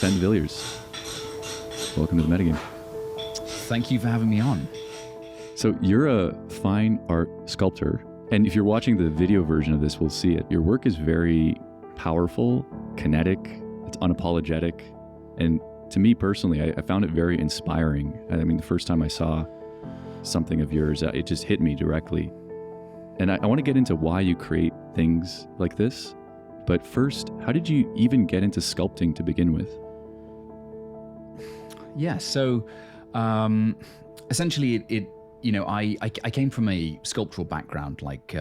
Fen de Villiers. Welcome to the Metagame. Thank you for having me on. So you're a fine art sculptor, and if you're watching the video version of this, we'll see it. Your work is very powerful, kinetic, it's unapologetic, and to me personally, I found it very inspiring. I mean, the first time I saw something of yours, it just hit me directly. And I want to get into why you create things like this. But first, how did you even get into sculpting to begin with? Yeah, so essentially I came from a sculptural background. Like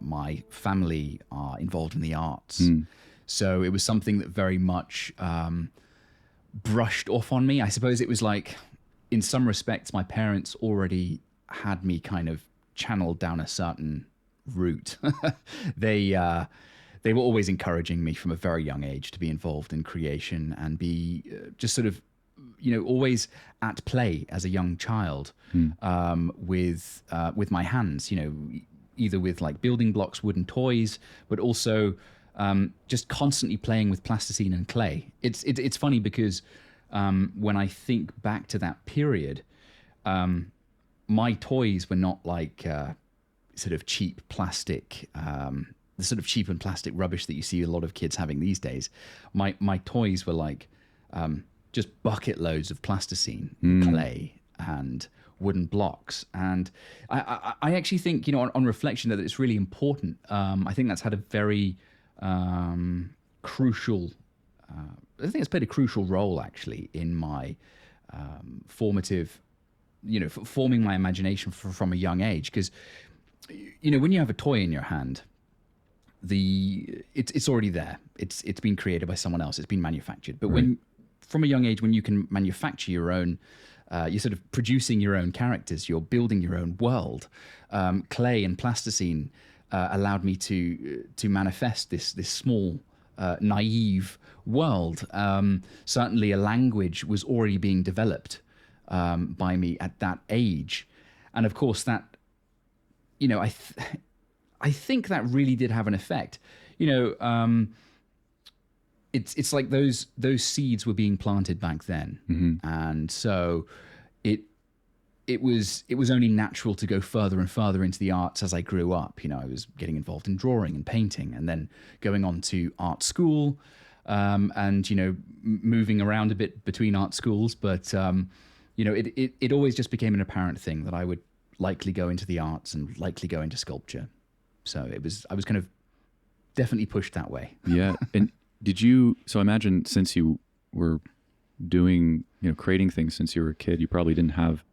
my family are involved in the arts. So it was something that very much brushed off on me. I suppose it was like, in some respects, my parents already had me kind of channeled down a certain route. They were always encouraging me from a very young age to be involved in creation and be just sort of, always at play as a young child with my hands, either with like building blocks, wooden toys, but also just constantly playing with plasticine and clay. It's funny because when I think back to that period, my toys were not like sort of cheap plastic, the sort of cheap and plastic rubbish that you see a lot of kids having these days. My toys were like just bucket loads of plasticine, clay, and wooden blocks. And I actually think, on reflection, that it's really important. I think that's had a very crucial, I think it's played a crucial role actually in my formative, forming my imagination from a young age. Because, when you have a toy in your hand, it's already there. It's been created by someone else. It's been manufactured. But Right. From a young age, when you can manufacture your own, you're sort of producing your own characters. You're building your own world. Clay and plasticine allowed me to manifest this small, naive world. Certainly, a language was already being developed by me at that age, and of course, that I think that really did have an effect. It's like those seeds were being planted back then, and so it was only natural to go further and further into the arts as I grew up. I was getting involved in drawing and painting, and then going on to art school, and moving around a bit between art schools. But it always just became an apparent thing that I would likely go into the arts and likely go into sculpture. So I was kind of definitely pushed that way. Yeah. And so I imagine since you were doing, creating things since you were a kid, you probably didn't have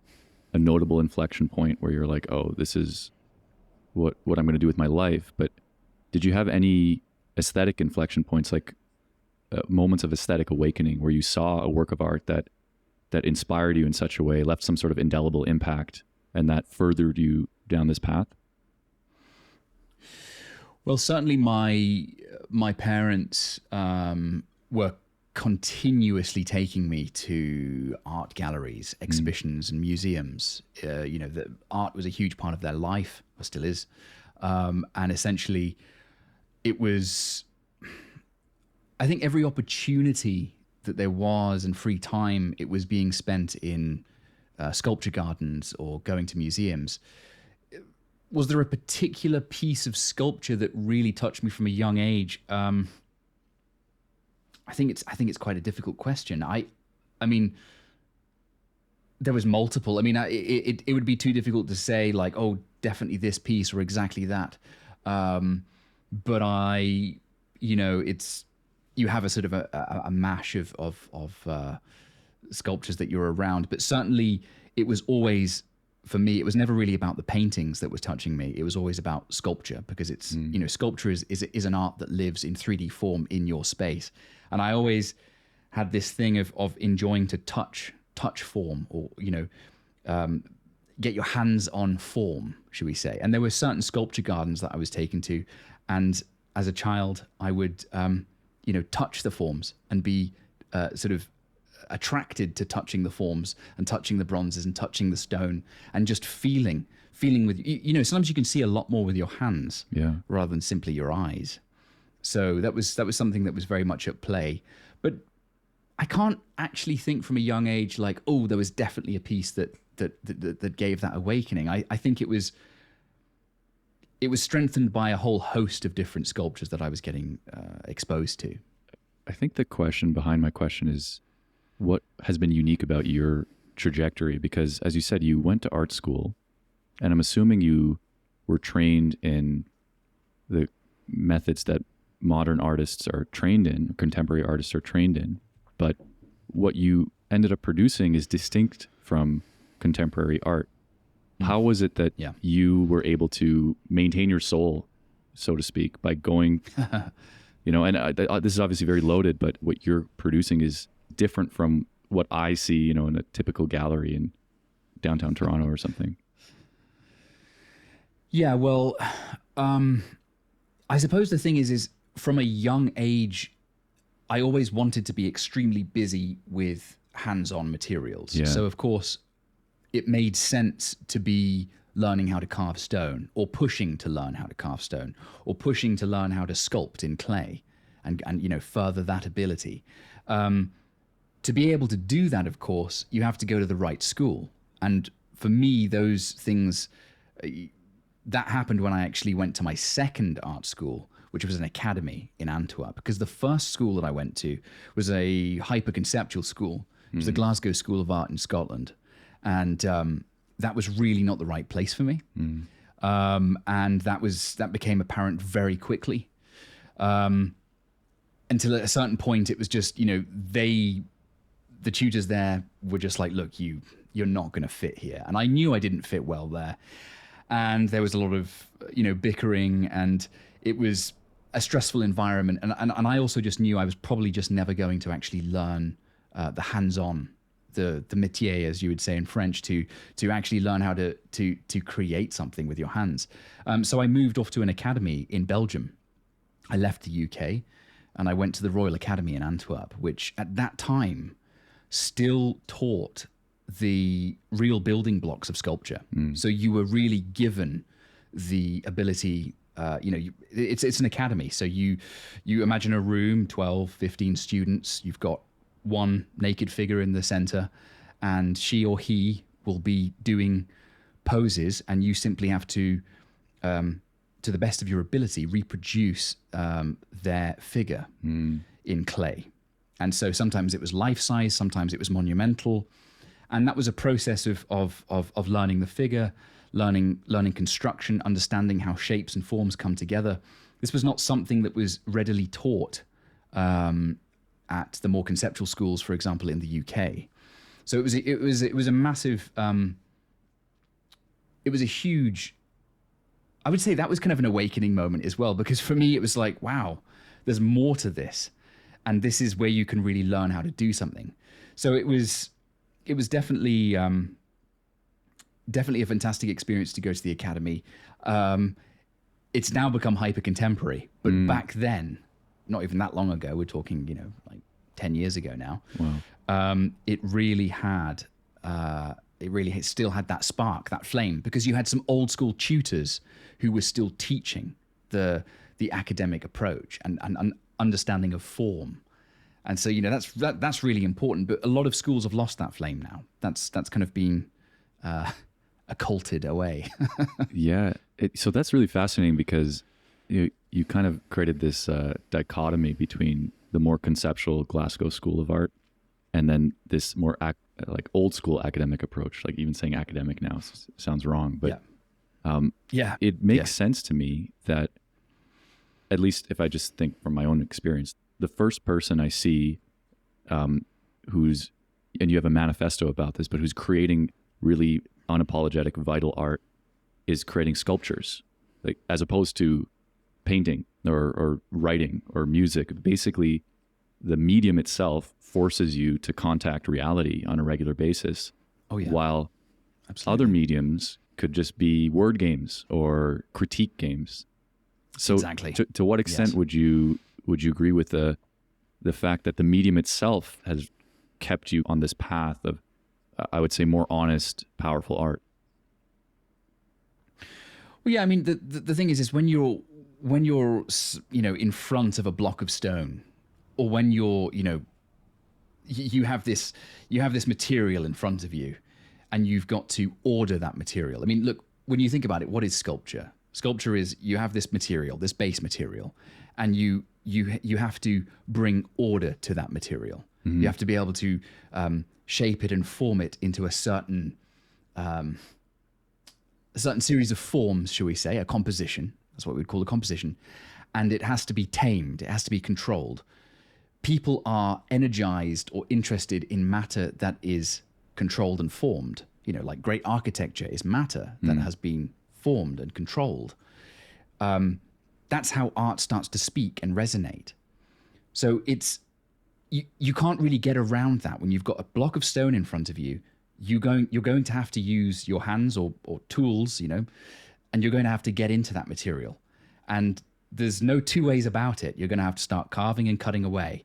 a notable inflection point where you're like, oh, this is what I'm going to do with my life. But did you have any aesthetic inflection points, like moments of aesthetic awakening where you saw a work of art that inspired you in such a way, left some sort of indelible impact, and that furthered you down this path? Well, certainly my parents were continuously taking me to art galleries, exhibitions, and museums. The art was a huge part of their life, or still is, and essentially, it was. I think every opportunity that there was and free time, it was being spent in sculpture gardens or going to museums. Was there a particular piece of sculpture that really touched me from a young age? I think it's quite a difficult question. I mean, there was multiple. I mean, it would be too difficult to say like, oh, definitely this piece or exactly that. But you have a sort of a mash of sculptures that you're around. But certainly, it was always. For me, it was never really about the paintings that was touching me. It was always about sculpture, because it's, sculpture is an art that lives in 3D form in your space. And I always had this thing of enjoying to touch form, or, get your hands on form, should we say. And there were certain sculpture gardens that I was taken to. And as a child, I would, touch the forms and be sort of attracted to touching the forms and touching the bronzes and touching the stone and just feeling with, sometimes you can see a lot more with your hands rather than simply your eyes. So that was something that was very much at play. But I can't actually think from a young age like, oh, there was definitely a piece that gave that awakening. I think it was strengthened by a whole host of different sculptures that I was getting exposed to. I think the question behind my question is what has been unique about your trajectory? Because as you said, you went to art school, and I'm assuming you were trained in the methods that modern artists are trained in, contemporary artists are trained in, but what you ended up producing is distinct from contemporary art. How was it that you were able to maintain your soul, so to speak, by going, and this is obviously very loaded, but what you're producing is different from what I see, in a typical gallery in downtown Toronto or something. Yeah, well, I suppose the thing is from a young age, I always wanted to be extremely busy with hands-on materials. Yeah. So, of course, it made sense to be learning how to carve stone, or pushing to learn how to carve stone, or pushing to learn how to sculpt in clay and further that ability. To be able to do that, of course, you have to go to the right school. And for me, those things, that happened when I actually went to my second art school, which was an academy in Antwerp, because the first school that I went to was a hyper-conceptual school. It was the Glasgow School of Art in Scotland. And that was really not the right place for me. And that became apparent very quickly. Until at a certain point, it was just, the tutors there were just like, look, you're not going to fit here. And I knew I didn't fit well there. And there was a lot of, bickering, and it was a stressful environment. And I also just knew I was probably just never going to actually learn the hands-on, the métier, as you would say in French, to actually learn how to create something with your hands. So I moved off to an academy in Belgium. I left the UK and I went to the Royal Academy in Antwerp, which at that time still taught the real building blocks of sculpture. So you were really given the ability, it's an academy. So you imagine a room, 12, 15 students, you've got one naked figure in the center, and she or he will be doing poses, and you simply have to the best of your ability, reproduce their figure in clay. And so sometimes it was life size, sometimes it was monumental. And that was a process of learning the figure, learning construction, understanding how shapes and forms come together. This was not something that was readily taught at the more conceptual schools, for example, in the UK. So it was a massive, it was a huge, I would say that was kind of an awakening moment as well, because for me it was like, wow, there's more to this, and this is where you can really learn how to do something. So it was definitely a fantastic experience to go to the academy. It's now become hyper contemporary, but back then, not even that long ago, we're talking, like 10 years ago now. Wow. It really still had that spark, that flame, because you had some old school tutors who were still teaching the academic approach and understanding of form. And so, that's really important. But a lot of schools have lost that flame now. That's kind of been occulted away. Yeah. So that's really fascinating, because you kind of created this dichotomy between the more conceptual Glasgow School of Art and then this more like old school academic approach. Like, even saying academic now sounds wrong, but it makes sense to me that, at least if I just think from my own experience, the first person I see who's, and you have a manifesto about this, but who's creating really unapologetic, vital art is creating sculptures, like, as opposed to painting or writing or music. Basically, the medium itself forces you to contact reality on a regular basis. Oh, yeah. While other mediums could just be word games or critique games. So exactly. To what extent would you agree with the fact that the medium itself has kept you on this path of, I would say, more honest, powerful art? Well, yeah, I mean, the thing is when you're in front of a block of stone, or when you're you have this material in front of you, and you've got to order that material. I mean, look, when you think about it, what is sculpture? Sculpture is you have this material, this base material, and you have to bring order to that material. Mm-hmm. You have to be able to shape it and form it into a certain series of forms, shall we say, a composition. That's what we'd call a composition. And it has to be tamed. It has to be controlled. People are energized or interested in matter that is controlled and formed. You know, like great architecture is matter that has been formed and controlled. That's how art starts to speak and resonate. So it's you can't really get around that. When you've got a block of stone in front of you, you're going to have to use your hands or tools, you know, and you're going to have to get into that material. And there's no two ways about it. You're going to have to start carving and cutting away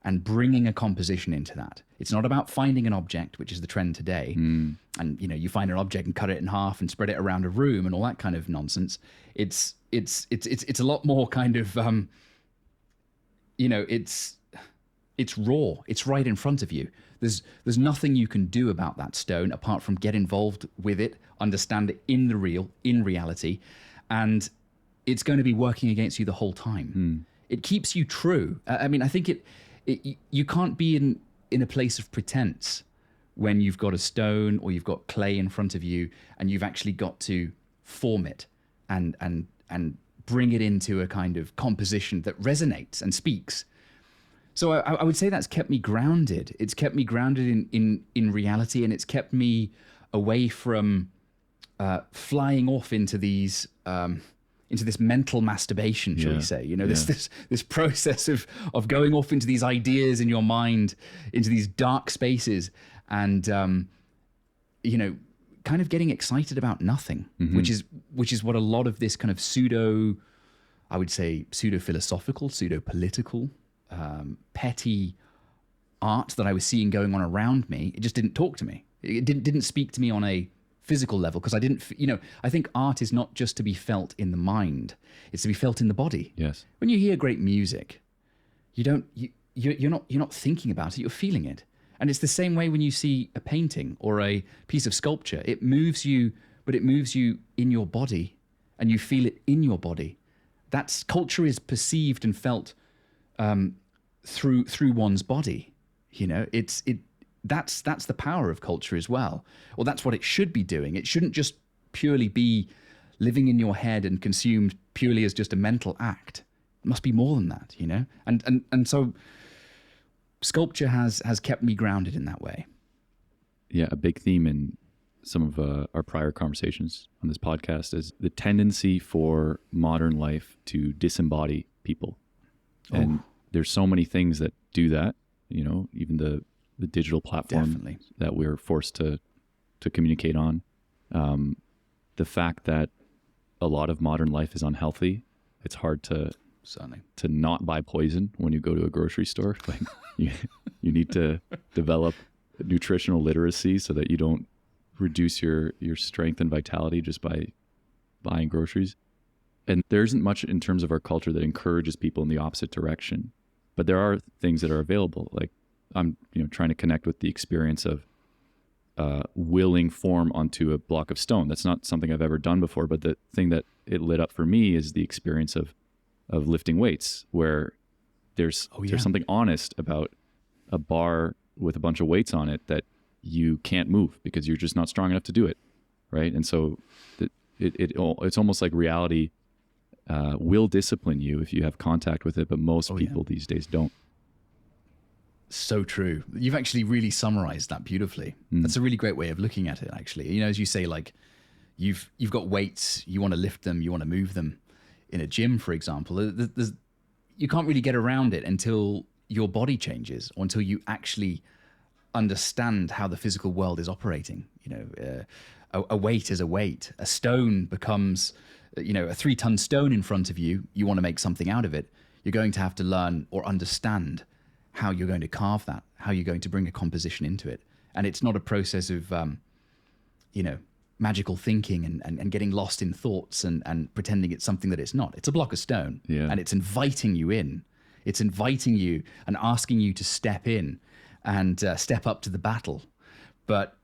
and bringing a composition into that. It's not about finding an object, which is the trend today. And, you know, you find an object and cut it in half and spread it around a room and all that kind of nonsense. It's a lot more kind of, you know, it's raw. It's right in front of you. There's nothing you can do about that stone apart from get involved with it, understand it in reality, and it's going to be working against you the whole time. It keeps you true. I mean, I think you can't be in a place of pretense when you've got a stone or you've got clay in front of you and you've actually got to form it and bring it into a kind of composition that resonates and speaks. So I would say that's kept me grounded. It's kept me grounded in reality, and it's kept me away from flying off into these into this mental masturbation, shall we say? You know, this process of going off into these ideas in your mind, into these dark spaces, and you know, kind of getting excited about nothing, which is what a lot of this kind of I would say pseudo philosophical, pseudo political, petty art that I was seeing going on around me. It just didn't talk to me. It didn't speak to me on a physical level, because I didn't, you know, I think art is not just to be felt in the mind, it's to be felt in the body. Yes. When you hear great music, you're not thinking about it, you're feeling it. And it's the same way when you see a painting or a piece of sculpture. It moves you, but it moves you in your body, and you feel it in your body. That's culture is perceived and felt through one's body. You know, that's the power of culture as well. Or that's what it should be doing. It shouldn't just purely be living in your head and consumed purely as just a mental act. It must be more than that, you know? And so sculpture has kept me grounded in that way. Yeah, a big theme in some of our prior conversations on this podcast is the tendency for modern life to disembody people. And there's so many things that do that, you know, even the digital platform that we're forced to communicate on. The fact that a lot of modern life is unhealthy. It's hard to not buy poison when you go to a grocery store. Like you need to develop nutritional literacy so that you don't reduce your strength and vitality just by buying groceries. And there isn't much in terms of our culture that encourages people in the opposite direction. But there are things that are available. Like I'm, you know, trying to connect with the experience of willing form onto a block of stone. That's not something I've ever done before, but the thing that it lit up for me is the experience of lifting weights, where there's something honest about a bar with a bunch of weights on it that you can't move because you're just not strong enough to do it, right? And so it's almost like reality will discipline you if you have contact with it, but most people these days don't. So true. You've actually really summarized that beautifully. That's a really great way of looking at it, actually. You know, as you say, like you've got weights, you want to lift them, you want to move them. In a gym, for example, you can't really get around it until your body changes, or until you actually understand how the physical world is operating. You know, a weight is a weight. A stone becomes, you know, a 3-ton stone in front of you. You want to make something out of it. You're going to have to learn or understand how you're going to carve that, how you're going to bring a composition into it. And it's not a process of, you know, magical thinking and getting lost in thoughts and pretending it's something that it's not. It's a block of stone, and it's inviting you in. It's inviting you and asking you to step in and step up to the battle. But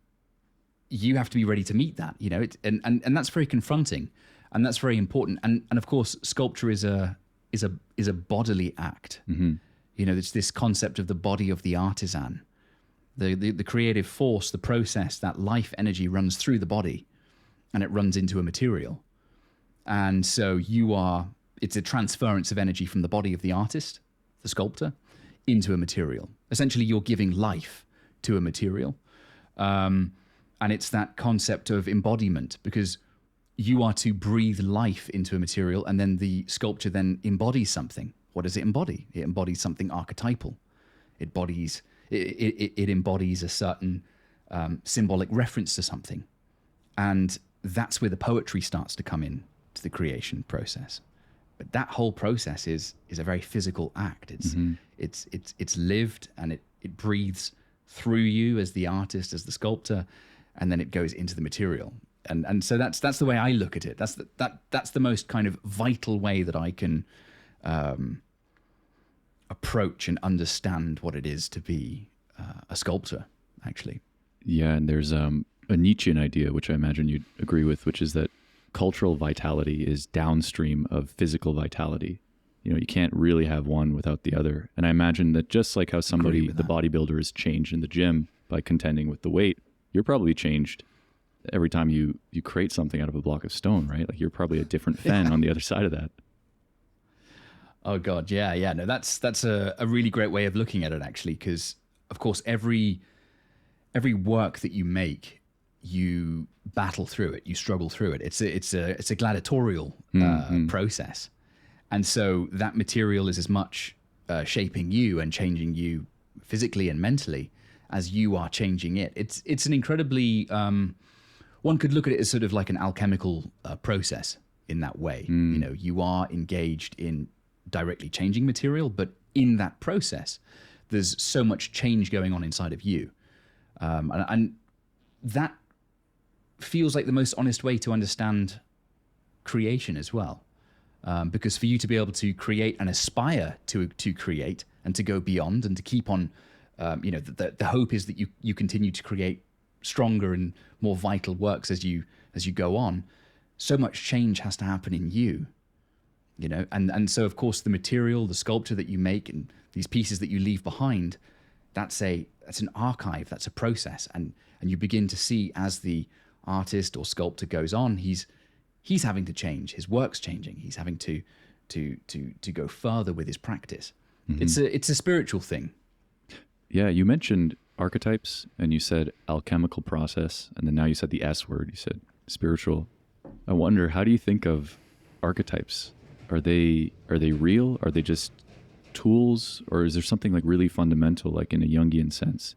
you have to be ready to meet that, and that's very confronting, and that's very important. And of course, sculpture is a bodily act. It's this concept of the body of the artisan, the creative force, the process, that life energy runs through the body, and it runs into a material. And so it's a transference of energy from the body of the artist, the sculptor, into a material. Essentially, you're giving life to a material. And it's that concept of embodiment, because you are to breathe life into a material, and then the sculpture then embodies something. What does it embody? It embodies something archetypal. It embodies a certain symbolic reference to something. And that's where the poetry starts to come in to the creation process. But that whole process is a very physical act. It's lived, and it breathes through you as the artist, as the sculptor, and then it goes into the material. And so that's the way I look at it. That's the most kind of vital way that I can approach and understand what it is to be a sculptor, actually. Yeah, and there's a Nietzschean idea, which I imagine you'd agree with, which is that cultural vitality is downstream of physical vitality. You can't really have one without the other. And I imagine that just like how somebody, the bodybuilder, is changed in the gym by contending with the weight, you're probably changed every time you create something out of a block of stone, right? Like you're probably a different Fen on the other side of that. Oh God, yeah. No, that's a really great way of looking at it, actually, because of course every work that you make, you battle through it, you struggle through it. It's a gladiatorial process, and so that material is as much shaping you and changing you physically and mentally as you are changing it. It's an incredibly one could look at it as sort of like an alchemical process in that way. You are engaged in directly changing material, but in that process, there's so much change going on inside of you, and that feels like the most honest way to understand creation as well. Because for you to be able to create and aspire to create and to go beyond and to keep on, the hope is that you continue to create stronger and more vital works as you go on. So much change has to happen in you, and so of course the material, the sculpture that you make, and these pieces that you leave behind, that's an archive, that's a process, and you begin to see as the artist or sculptor goes on, he's having to change, his work's changing, he's having to go further with his practice. It's a spiritual thing. Yeah, you mentioned archetypes, and you said alchemical process, and then now you said the S word, you said spiritual. I wonder, how do you think of archetypes? Are they real? Are they just tools, or is there something like really fundamental, like in a Jungian sense?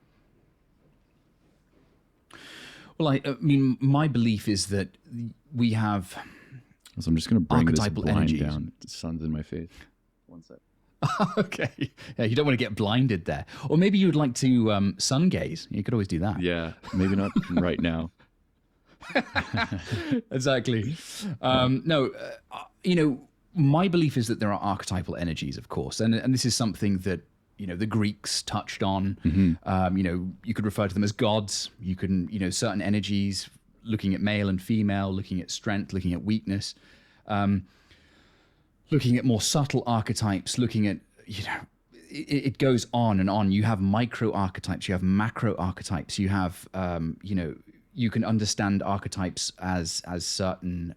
Well, I mean, my belief is that we have. So I'm just going to bring this archetypal blind energies down. The sun's in my face. One sec. Okay. Yeah, you don't want to get blinded there. Or maybe you would like to sun gaze. You could always do that. Yeah, maybe not right now. Exactly. No, my belief is that there are archetypal energies, of course, and this is something that the Greeks touched on. You could refer to them as gods. You can certain energies, looking at male and female, looking at strength, looking at weakness, looking at more subtle archetypes, looking at it goes on and on. You have micro archetypes, you have macro archetypes, you have you can understand archetypes as certain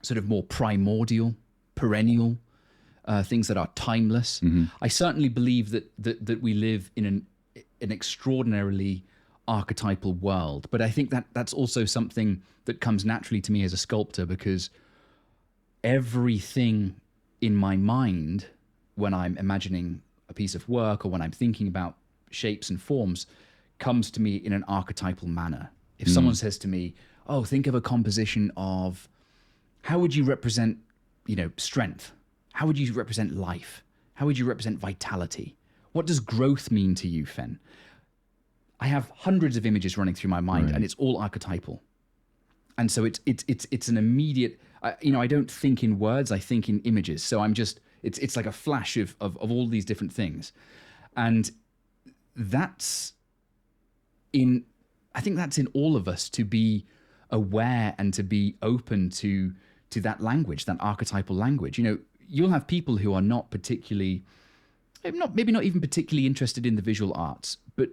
sort of more primordial, perennial things that are timeless. I certainly believe that we live in an extraordinarily archetypal world, but I think that's also something that comes naturally to me as a sculptor, because everything in my mind when I'm imagining a piece of work or when I'm thinking about shapes and forms comes to me in an archetypal manner. If someone says to me, oh, think of a composition of, how would you represent, strength? How would you represent life? How would you represent vitality? What does growth mean to you, Fen? I have hundreds of images running through my mind, and it's all archetypal. And so it's an immediate, I don't think in words, I think in images. So I'm just, it's like a flash of all these different things. And that's in, I think that's in all of us, to be aware and to be open to that language, that archetypal language. You know, you'll have people who are not particularly, maybe not even particularly interested in the visual arts, but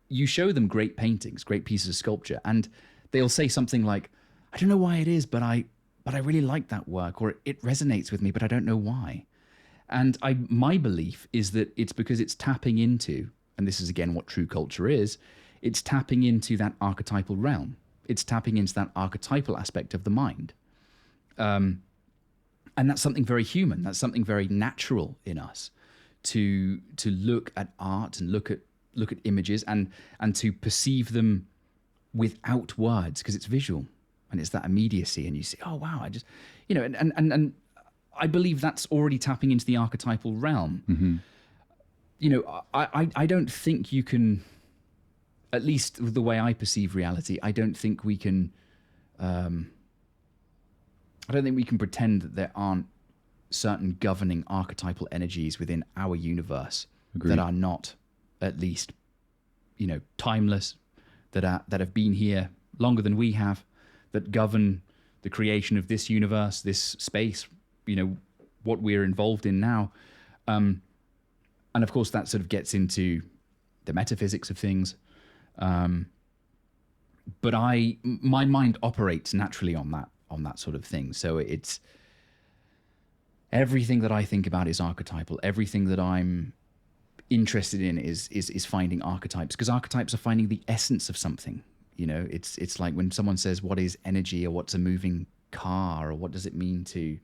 you show them great paintings, great pieces of sculpture, and they'll say something like, I don't know why it is, but I really like that work, or it resonates with me, but I don't know why. And my belief is that it's because it's tapping into, and this is again what true culture is, it's tapping into that archetypal realm. It's tapping into that archetypal aspect of the mind. And that's something very human. That's something very natural in us, to look at art and look at images and to perceive them without words, because it's visual and it's that immediacy, and you see, oh wow, I just, you know, and I believe that's already tapping into the archetypal realm. Mm-hmm. You know, I don't think you can, at least the way I perceive reality, I don't think we can pretend that there aren't certain governing archetypal energies within our universe. Agreed. That are not, at least, you know, timeless, that have been here longer than we have, that govern the creation of this universe, this space, you know, what we're involved in now. And of course that sort of gets into the metaphysics of things. But my mind operates naturally on that sort of thing. So it's, everything that I think about is archetypal. Everything that I'm interested in is finding archetypes, because archetypes are finding the essence of something. You know, it's like when someone says, what is energy, or what's a moving car, or what does it mean to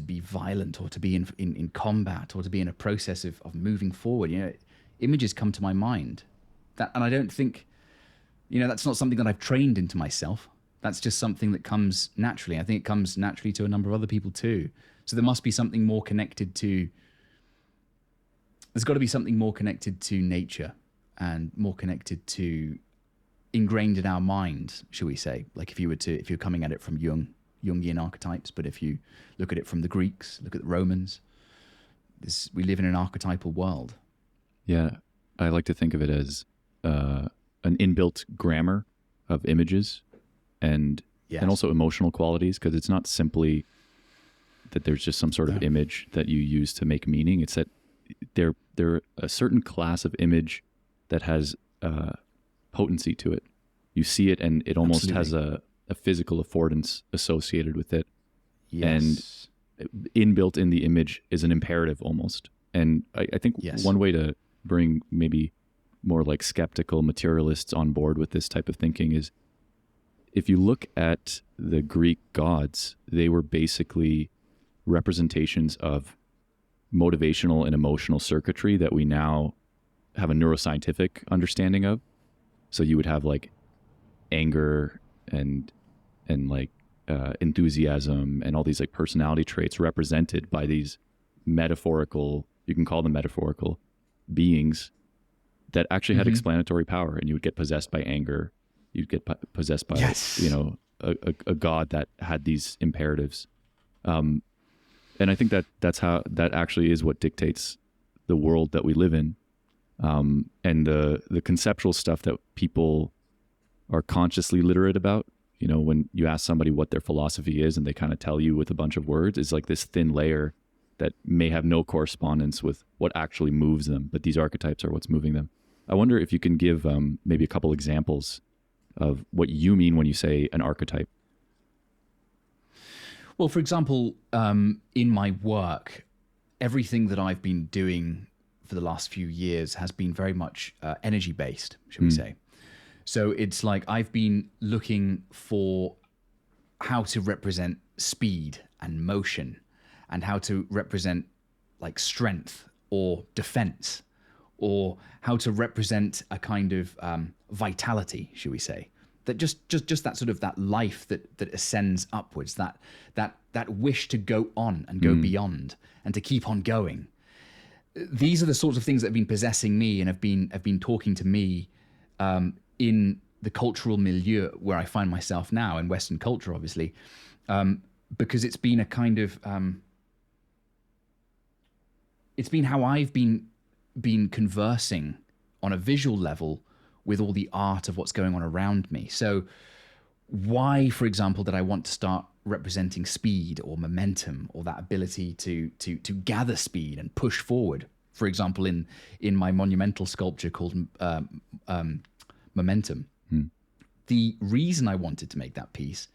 be violent, or to be in combat, or to be in a process of moving forward. You know, images come to my mind, and I don't think, you know, that's not something that I've trained into myself. That's just something that comes naturally. I think it comes naturally to a number of other people too. So there must be something more connected to, there's got to be something more connected to nature, and more connected to, ingrained in our mind, shall we say. Like if you're coming at it from Jungian archetypes, but if you look at it from the Greeks, look at the Romans, we live in an archetypal world. Yeah, I like to think of it as an inbuilt grammar of images, and also emotional qualities, because it's not simply that there's just some sort of image that you use to make meaning. It's that they're a certain class of image that has potency to it. You see it, and it almost has a physical affordance associated with it. Yes. And inbuilt in the image is an imperative almost. And I think one way to bring maybe more like skeptical materialists on board with this type of thinking is, if you look at the Greek gods, they were basically representations of motivational and emotional circuitry that we now have a neuroscientific understanding of. So you would have like anger and like enthusiasm and all these like personality traits represented by these metaphorical, you can call them metaphorical beings that actually had explanatory power. And you would get possessed by anger. You'd get possessed by, you know, a god that had these imperatives. And I think that actually is what dictates the world that we live in. And the conceptual stuff that people are consciously literate about, you know, when you ask somebody what their philosophy is and they kind of tell you with a bunch of words, is like this thin layer that may have no correspondence with what actually moves them, but these archetypes are what's moving them. I wonder if you can give maybe a couple examples of what you mean when you say an archetype. Well, for example, in my work, everything that I've been doing for the last few years has been very much energy-based, shall we say. So it's like I've been looking for how to represent speed and motion, and how to represent like strength or defense, or how to represent a kind of vitality, shall we say, that just that sort of that life that ascends upwards, that wish to go on and go beyond and to keep on going. These are the sorts of things that have been possessing me and have been talking to me in the cultural milieu where I find myself now, in Western culture, obviously, because it's been a kind of it's been how I've been been conversing on a visual level with all the art of what's going on around me. So why, for example, did I want to start representing speed or momentum, or that ability to gather speed and push forward? For example, in my monumental sculpture called Momentum, the reason I wanted to make that piece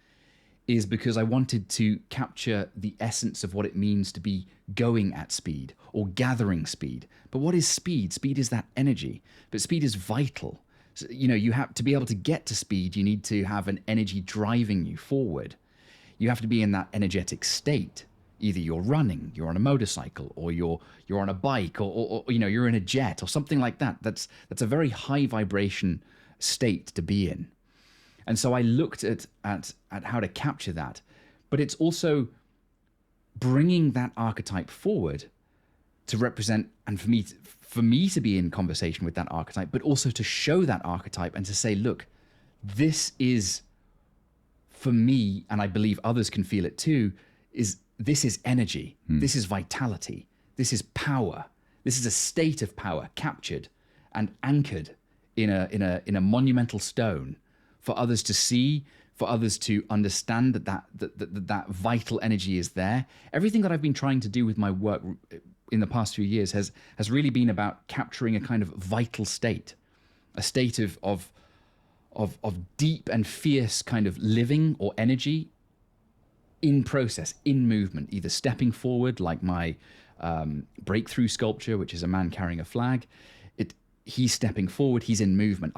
is because I wanted to capture the essence of what it means to be going at speed or gathering speed. But what is speed? Speed is that energy, but speed is vital. So, you have to be able to get to speed. You need to have an energy driving you forward. You have to be in that energetic state. Either you're running, you're on a motorcycle, or you're on a bike, or you're in a jet or something like that. That's a very high vibration state to be in. And so I looked at how to capture that, but it's also bringing that archetype forward to represent, and for me to be in conversation with that archetype, but also to show that archetype and to say, look, this is, for me, and I believe others can feel it too, this is energy, this is vitality, this is power, this is a state of power captured and anchored in a monumental stone, for others to see, for others to understand that vital energy is there. Everything that I've been trying to do with my work in the past few years has really been about capturing a kind of vital state, a state of deep and fierce kind of living or energy in process, in movement, either stepping forward, like my breakthrough sculpture, which is a man carrying a flag. He's stepping forward, he's in movement.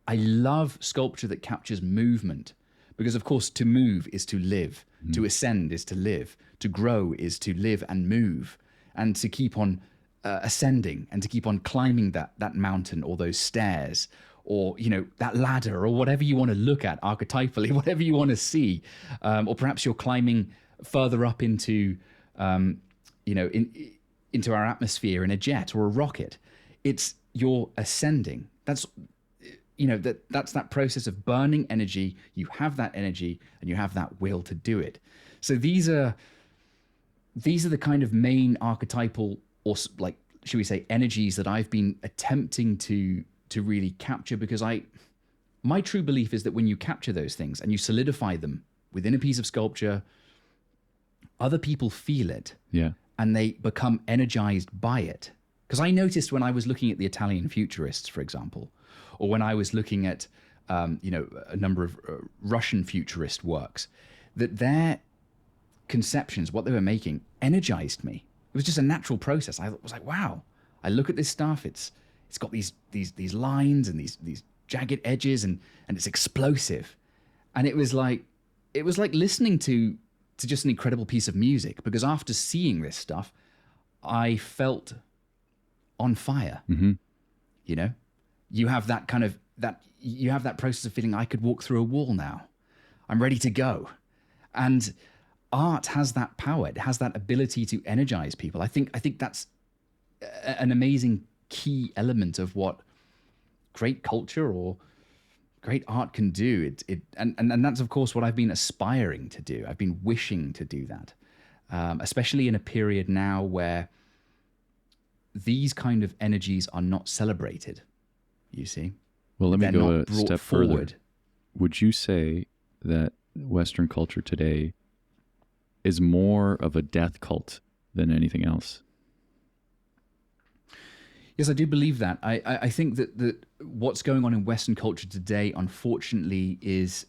I love sculpture that captures movement, because of course to move is to live, to ascend is to live, to grow is to live and move, and to keep on ascending and to keep on climbing that mountain or those stairs, or that ladder, or whatever you want to look at archetypally, whatever you want to see, or perhaps you're climbing further up into into our atmosphere in a jet or a rocket. You're ascending. That's that process of burning energy. You have that energy and you have that will to do it. So these are the kind of main archetypal, or like, should we say, energies that I've been attempting to really capture, because my true belief is that when you capture those things and you solidify them within a piece of sculpture, other people feel it. Yeah. And they become energized by it. Because I noticed when I was looking at the Italian futurists, for example, or when I was looking at a number of Russian futurist works, that their conceptions, what they were making, energized me. It was just a natural process. I was like, wow, I look at this stuff, it's got these lines and these jagged edges, and it's explosive. And it was like listening to just an incredible piece of music, because after seeing this stuff, I felt on fire. Mm-hmm. You have that kind of you have that process of feeling, I could walk through a wall now. I'm ready to go. And art has that power. It has that ability to energize people. I think that's an amazing key element of what great culture or great art can do. And that's of course what I've been aspiring to do. I've been wishing to do that, especially in a period now where these kind of energies are not celebrated. You see? Well, let me go a step further. Forward. Would you say that Western culture today is more of a death cult than anything else? Yes, I do believe that. I think that what's going on in Western culture today, unfortunately, is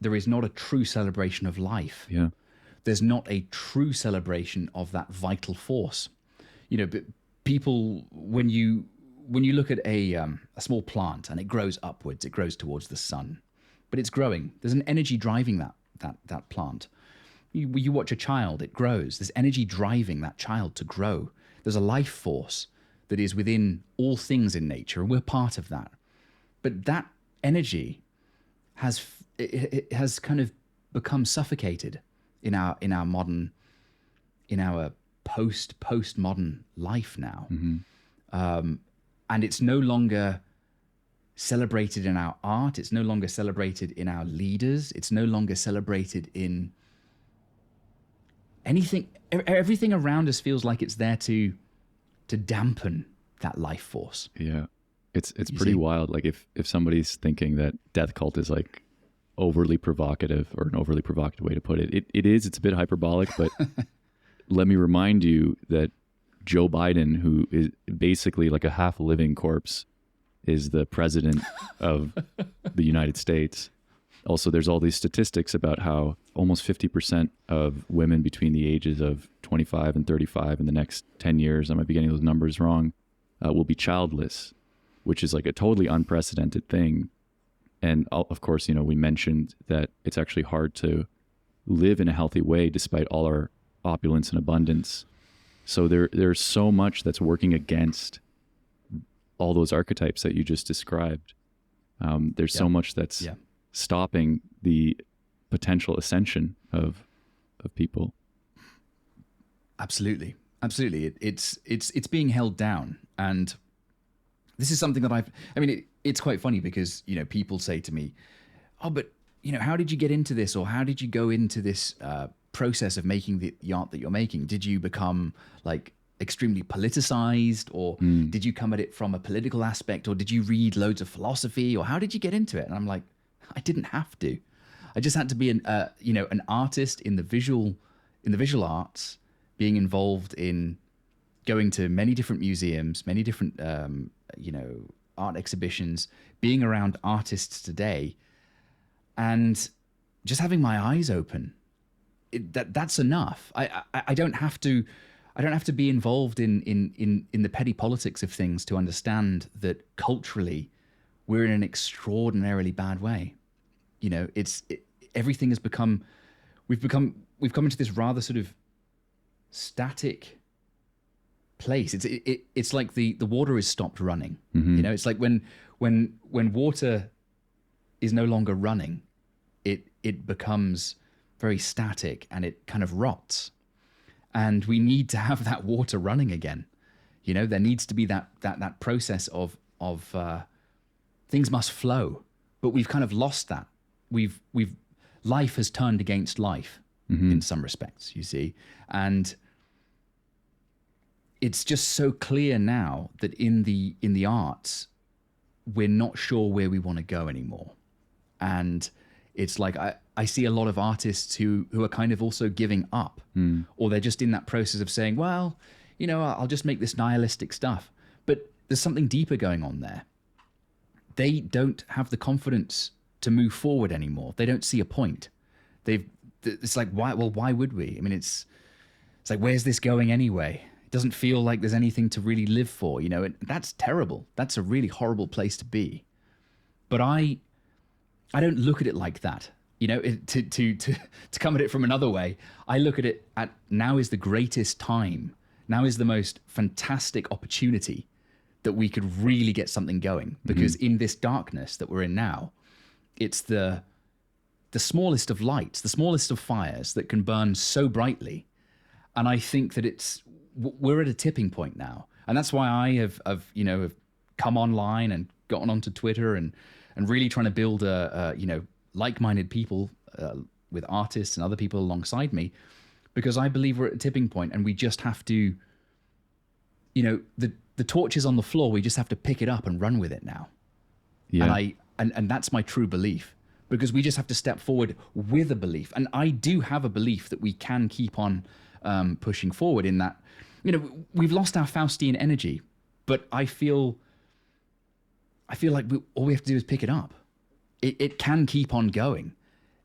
there is not a true celebration of life. Yeah. There's not a true celebration of that vital force. But people, when you look at a small plant and it grows upwards, it grows towards the sun, but it's growing. There's an energy driving that plant. You watch a child, it grows. There's energy driving that child to grow. There's a life force that is within all things in nature, and we're part of that. But that energy has kind of become suffocated in our modern, in our postmodern life now. Mm-hmm. And it's no longer celebrated in our art. It's no longer celebrated in our leaders. It's no longer celebrated in anything. Everything around us feels like it's there to to dampen that life force. Yeah. It's pretty wild. Like if somebody's thinking that death cult is like overly provocative, or an overly provocative way to put it, it is. It's a bit hyperbolic, but let me remind you that Joe Biden, who is basically like a half living corpse, is the president of the United States. Also, there's all these statistics about how almost 50% of women between the ages of 25 and 35 in the next 10 years, I might be getting those numbers wrong, will be childless, which is like a totally unprecedented thing. And of course, we mentioned that it's actually hard to live in a healthy way despite all our opulence and abundance. So there's so much that's working against all those archetypes that you just described. There's so much that's stopping the potential ascension of people. Absolutely. It's being held down. And this is something that it's quite funny because, people say to me, oh, but, how did you get into this? Or how did you go into this process of making the art that you're making? Did you become like extremely politicized, or did you come at it from a political aspect, or did you read loads of philosophy, or how did you get into it? And I'm like, I didn't have to. I just had to be an artist in the visual arts, being involved in going to many different museums, many different art exhibitions, being around artists today, and just having my eyes open. That's enough. I don't have to be involved in the petty politics of things to understand that culturally we're in an extraordinarily bad way. Everything has become, we've come into this rather sort of static place. It's like the water is stopped running. Mm-hmm. It's like when water is no longer running, it becomes very static and it kind of rots. And we need to have that water running again. There needs to be that process of things must flow, but we've kind of lost that. Life has turned against life in some respects, you see. And it's just so clear now that in the arts, we're not sure where we want to go anymore. And it's like I see a lot of artists who are kind of also giving up, or they're just in that process of saying, well, I'll just make this nihilistic stuff. But there's something deeper going on there. They don't have the confidence to move forward anymore. They don't see a point. It's like, why? Well, why would we? I mean, it's like, where's this going anyway? It doesn't feel like there's anything to really live for, that's terrible. That's a really horrible place to be. But I don't look at it like that. To come at it from another way, I look at it at now is the greatest time. Now is the most fantastic opportunity that we could really get something going. Because in this darkness that we're in now, it's the smallest of lights, the smallest of fires that can burn so brightly. And I think that we're at a tipping point now. And that's why I have come online and gotten onto Twitter and really trying to build like-minded people with artists and other people alongside me, because I believe we're at a tipping point and we just have to, the torch is on the floor. We just have to pick it up and run with it now. Yeah. And that's my true belief, because we just have to step forward with a belief. And I do have a belief that we can keep on pushing forward in that, we've lost our Faustian energy, but I feel like all we have to do is pick it up. It can keep on going.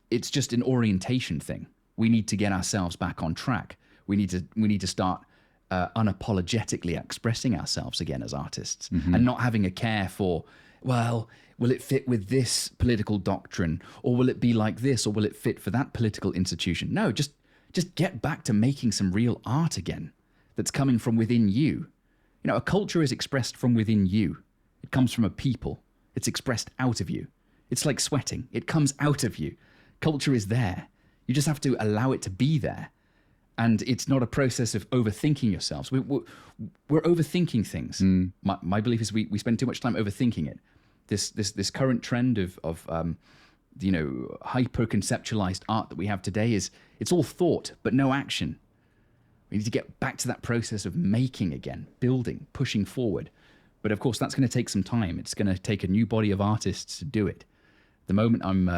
It's just an orientation thing. We need to get ourselves back on track. We need to start unapologetically expressing ourselves again as artists, and not having a care for, well, will it fit with this political doctrine, or will it be like this, or will it fit for that political institution? No, just get back to making some real art again that's coming from within you. A culture is expressed from within you. It comes from a people. It's expressed out of you. It's like sweating. It comes out of you. Culture is there. You just have to allow it to be there. And it's not a process of overthinking yourselves. We're overthinking things. My belief is we spend too much time overthinking it. This current trend of hyper conceptualized art that we have today it's all thought but no action. We need to get back to that process of making again, building, pushing forward. But of course, that's going to take some time. It's going to take a new body of artists to do it. The moment I'm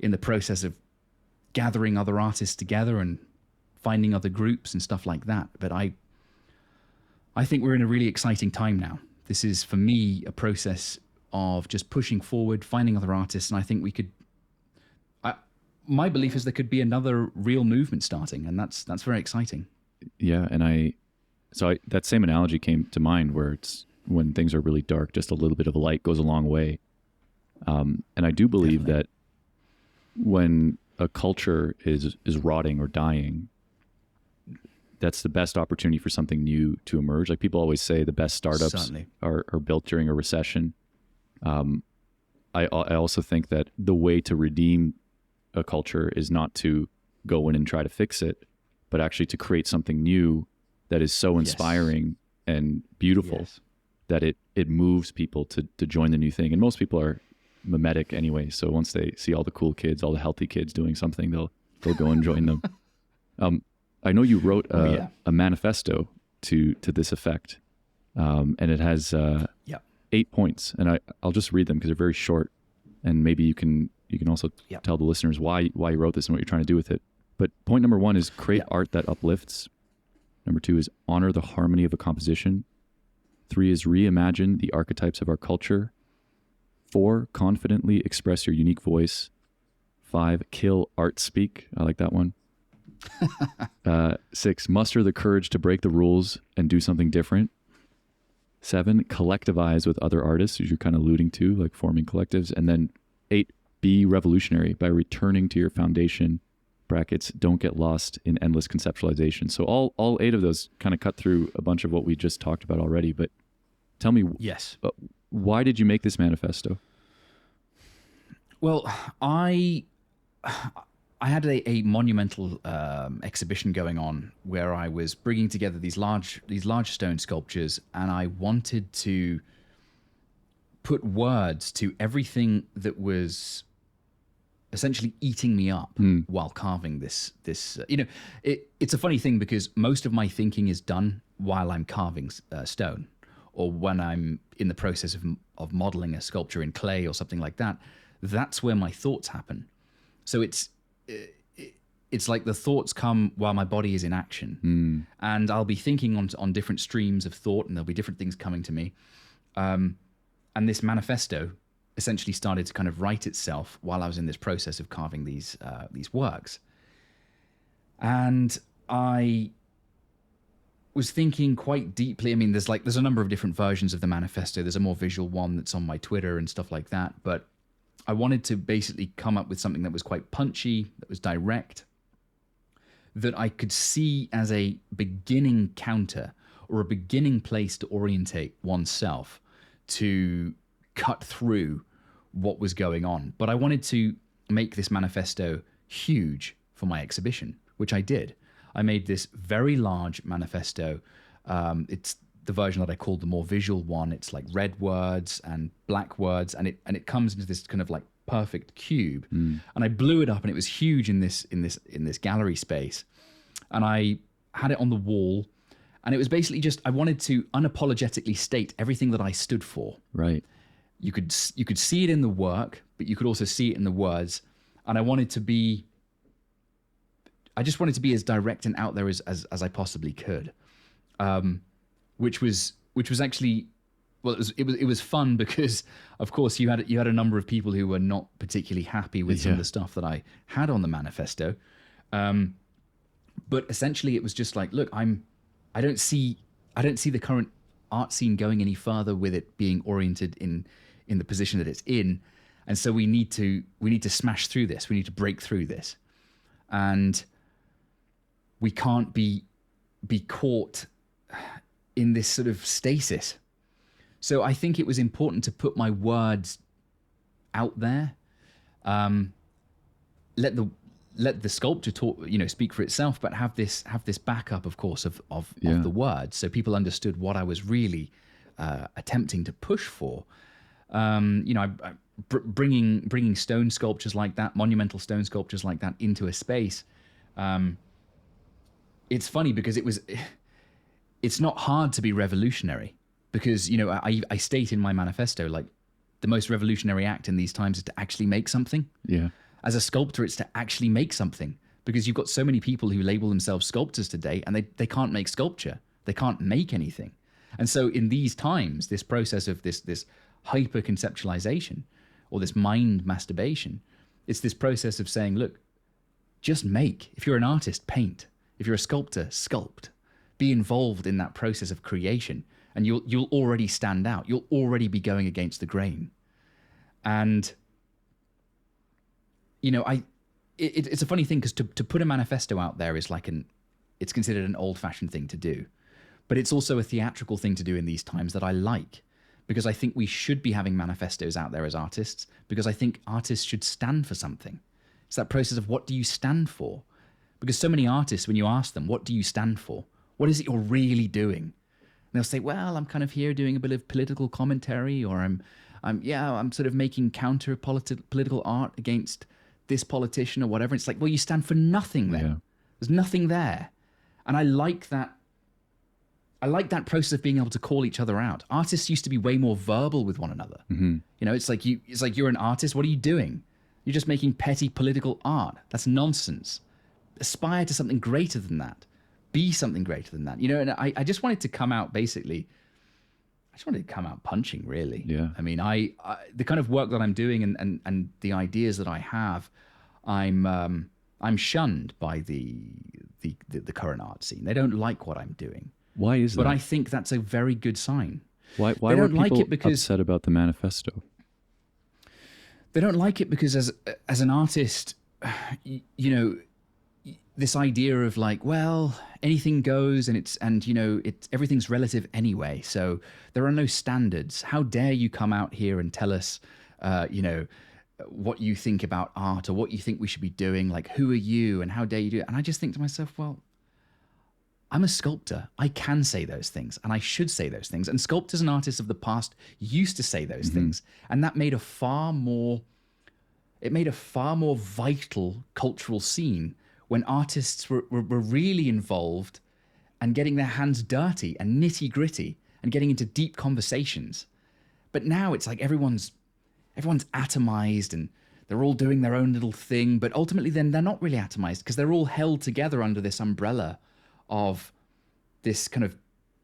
in the process of gathering other artists together and finding other groups and stuff like that. But I think we're in a really exciting time now. This is, for me, a process of just pushing forward, finding other artists, and I think we could... my belief is there could be another real movement starting, and that's very exciting. Yeah, and that same analogy came to mind, where it's when things are really dark, just a little bit of a light goes a long way. And I do believe Definitely. that when a culture is rotting or dying, that's the best opportunity for something new to emerge. Like people always say, the best startups Certainly. are built during a recession. I also think that the way to redeem a culture is not to go in and try to fix it, but actually to create something new that is so inspiring and beautiful that it moves people to join the new thing. And most people are mimetic anyway, so once they see all the cool kids, all the healthy kids doing something, they'll go and join them. I know you wrote a manifesto to this effect, and it has 8 points, and I'll just read them because they're very short, and maybe you can also tell the listeners why you wrote this and what you're trying to do with it. But point number 1 is create art that uplifts. Number 2 is honor the harmony of a composition. 3 is reimagine the archetypes of our culture. 4, confidently express your unique voice. 5, kill art speak. I like that one. 6, muster the courage to break the rules and do something different. 7, collectivize with other artists, as you're kind of alluding to, like forming collectives. And then 8, be revolutionary by returning to your foundation, brackets, don't get lost in endless conceptualization. So all 8 of those kind of cut through a bunch of what we just talked about already. But tell me, why did you make this manifesto? Well, I had a monumental exhibition going on where I was bringing together these large stone sculptures, and I wanted to put words to everything that was essentially eating me up while carving this. It's a funny thing because most of my thinking is done while I'm carving stone, or when I'm in the process of modeling a sculpture in clay or something like that. That's where my thoughts happen. So it's like the thoughts come while my body is in action, and I'll be thinking on different streams of thought, and there'll be different things coming to me. And this manifesto essentially started to kind of write itself while I was in this process of carving these works. And I was thinking quite deeply. I mean, there's a number of different versions of the manifesto. There's a more visual one that's on my Twitter and stuff like that. But I wanted to basically come up with something that was quite punchy, that was direct, that I could see as a beginning counter or a beginning place to orientate oneself to cut through what was going on. But I wanted to make this manifesto huge for my exhibition, which I did. I made this very large manifesto. It's the version that I called the more visual one. It's like red words and black words, and it comes into this kind of like perfect cube. And I blew it up, and it was huge in this gallery space. And I had it on the wall, and it was basically just, I wanted to unapologetically state everything that I stood for. Right. You could see it in the work, but you could also see it in the words. And I just wanted to be as direct and out there as I possibly could. Which was actually, well, it was fun because, of course, you had a number of people who were not particularly happy with some of the stuff that I had on the manifesto. But essentially, it was just like, look, I don't see the current art scene going any further with it being oriented in the position that it's in, and so we need to smash through this. We need to break through this, and we can't be caught in this sort of stasis. So I think it was important to put my words out there. Let the sculpture speak for itself, but have this backup, of course, of the words, so people understood what I was really attempting to push for. Bringing stone sculptures like that, monumental stone sculptures like that, into a space. it's funny because it's not hard to be revolutionary, because, you know, I state in my manifesto, like, the most revolutionary act in these times is to actually make something. Yeah. As a sculptor, it's to actually make something, because you've got so many people who label themselves sculptors today, and they can't make sculpture. They can't make anything. And so in these times, this process of this hyper conceptualization, or this mind masturbation, it's this process of saying, look, just make. If you're an artist, paint. If you're a sculptor, sculpt. Be involved in that process of creation, and you'll already stand out. You'll already be going against the grain. And, you know, it's a funny thing, because to put a manifesto out there is like it's considered an old-fashioned thing to do. But it's also a theatrical thing to do in these times that I like, because I think we should be having manifestos out there as artists, because I think artists should stand for something. It's that process of, what do you stand for? Because so many artists, when you ask them, what do you stand for? What is it you're really doing? And they'll say, well, I'm kind of here doing a bit of political commentary, or I'm sort of making counter political art against this politician or whatever. It's like, well, you stand for nothing then. Yeah. There's nothing there. And I like that. I like that process of being able to call each other out. Artists used to be way more verbal with one another. Mm-hmm. You know, it's like you're an artist. What are you doing? You're just making petty political art. That's nonsense. Aspire to something greater than that. Be something greater than that. You know, and I just wanted to come out basically. I just wanted to come out punching, really. Yeah. I mean, I the kind of work that I'm doing and the ideas that I have, I'm shunned by the current art scene. They don't like what I'm doing. Why is that? But I think that's a very good sign. Why they were don't like people it because upset about the manifesto? They don't like it because as an artist, you know, this idea of like, well, anything goes, and you know, everything's relative anyway. So there are no standards. How dare you come out here and tell us, you know, what you think about art, or what you think we should be doing? Like, who are you, and how dare you do it? And I just think to myself, well, I'm a sculptor. I can say those things, and I should say those things. And sculptors and artists of the past used to say those things, and that made a far more vital cultural scene when artists were really involved and getting their hands dirty and nitty gritty and getting into deep conversations. But now it's like everyone's atomized, and they're all doing their own little thing. But ultimately, then they're not really atomized, because they're all held together under this umbrella of this kind of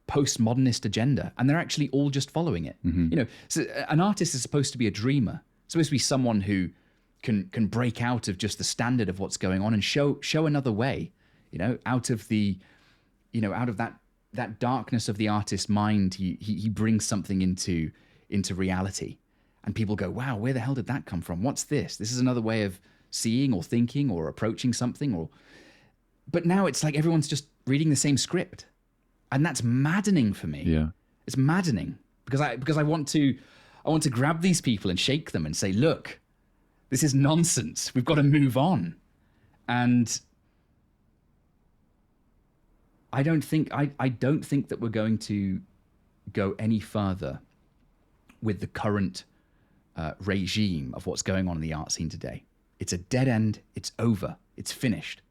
postmodernist agenda, and they're actually all just following it. You know, so an artist is supposed to be a dreamer, supposed to be someone who can break out of just the standard of what's going on and show another way, you know, out of that darkness of the artist's mind. He brings something into reality, and people go, wow, where the hell did that come from? What's this? This is another way of seeing or thinking or approaching something. But now it's like everyone's just reading the same script, and that's maddening for me. Yeah, it's maddening because I want to grab these people and shake them and say, look, this is nonsense. We've got to move on. And I don't think that we're going to go any further with the current regime of what's going on in the art scene today. It's a dead end. It's over. It's finished.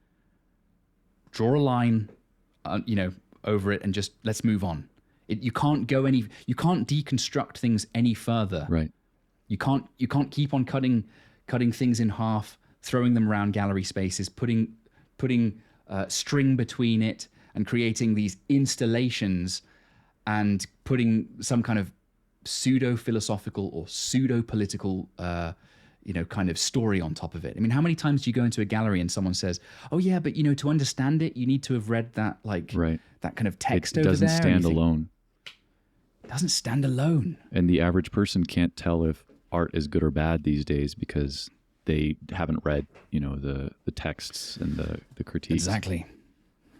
Draw a line, you know, over it, and just let's move on. You can't deconstruct things any further. right. You can't keep on cutting things in half, throwing them around gallery spaces, putting string between it, and creating these installations, and putting some kind of pseudo-philosophical or pseudo-political you know, kind of story on top of it. I mean, how many times do you go into a gallery and someone says, oh yeah, but you know, to understand it, you need to have read that, like, that kind of text over there. It doesn't stand alone. It doesn't stand alone. And the average person can't tell if art is good or bad these days because they haven't read, you know, the texts and the critiques. Exactly.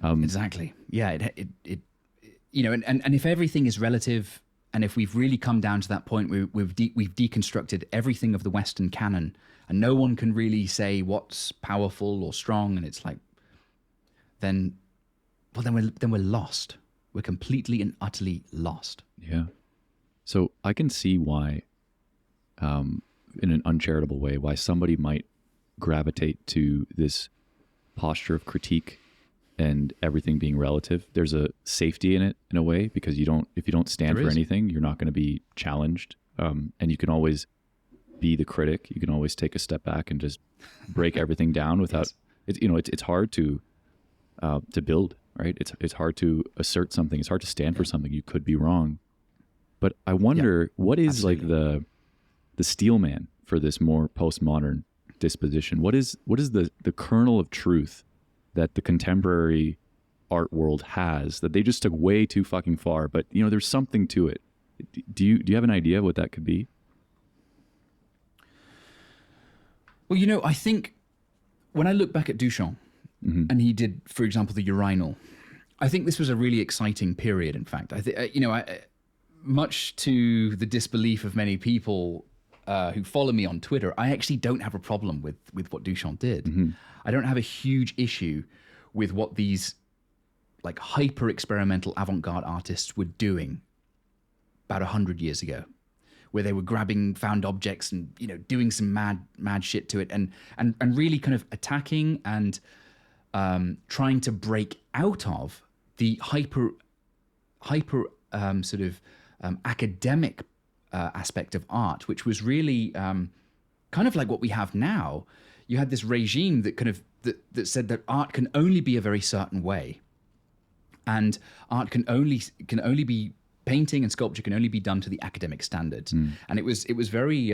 Exactly. Yeah. It you know, and if everything is relative, and if we've really come down to that point where we've deconstructed everything of the Western canon, and no one can really say what's powerful or strong, and it's like, then we're lost. We're completely and utterly lost. Yeah. So I can see why, in an uncharitable way, why somebody might gravitate to this posture of critique and everything being relative. There's a safety in it in a way, because if you don't stand There for is. anything, you're not going to be challenged. And you can always be the critic. You can always take a step back and just break everything down without, it's hard to build, right? It's hard to assert something. It's hard to stand for something. You could be wrong. But I wonder, what is absolutely. like the steel man for this more postmodern disposition? What is the kernel of truth that the contemporary art world has that they just took way too fucking far? But there's something to it. Do you have an idea what that could be? Well, I think when I look back at Duchamp, and he did, for example, the urinal, I think this was a really exciting period. In fact, I think much to the disbelief of many people who follow me on Twitter, I actually don't have a problem with what Duchamp did. I don't have a huge issue with what these like hyper experimental avant-garde artists were doing about 100 years ago, where they were grabbing found objects and doing some mad shit to it, and really kind of attacking and trying to break out of the hyper sort of academic aspect of art, which was really kind of like what we have now. You had this regime that kind of that said that art can only be a very certain way, and art can only be painting and sculpture can only be done to the academic standards. And it was very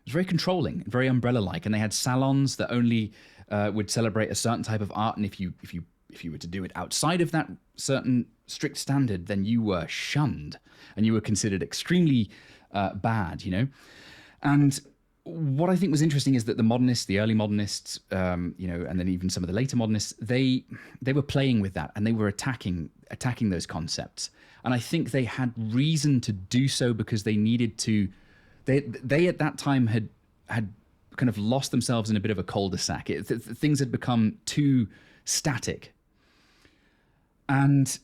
controlling, very umbrella-like, and they had salons that only would celebrate a certain type of art, and if you were to do it outside of that certain strict standard, then you were shunned and you were considered extremely bad, And what I think was interesting is that the modernists, the early modernists, and then even some of the later modernists, they were playing with that, and they were attacking those concepts. And I think they had reason to do so because they needed to. They at that time had kind of lost themselves in a bit of a cul-de-sac. Things had become too static, and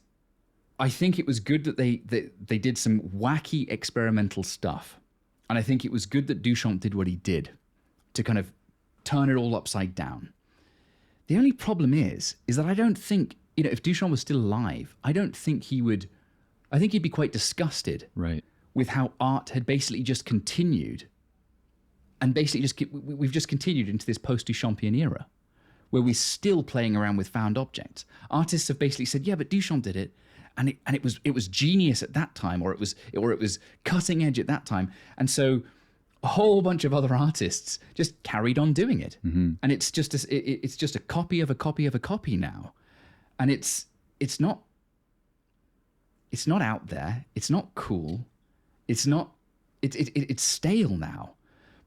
I think it was good that they did some wacky experimental stuff. And I think it was good that Duchamp did what he did to kind of turn it all upside down. The only problem is that I don't think, if Duchamp was still alive, I think he'd be quite disgusted Right. with how art had basically just continued. And basically we've just continued into this post-Duchampian era where we're still playing around with found objects. Artists have basically said, yeah, but Duchamp did it. And it was genius at that time, or it was cutting edge at that time, and so a whole bunch of other artists just carried on doing it, and it's just a copy of a copy of a copy now, and it's not out there, it's not cool, it's stale now,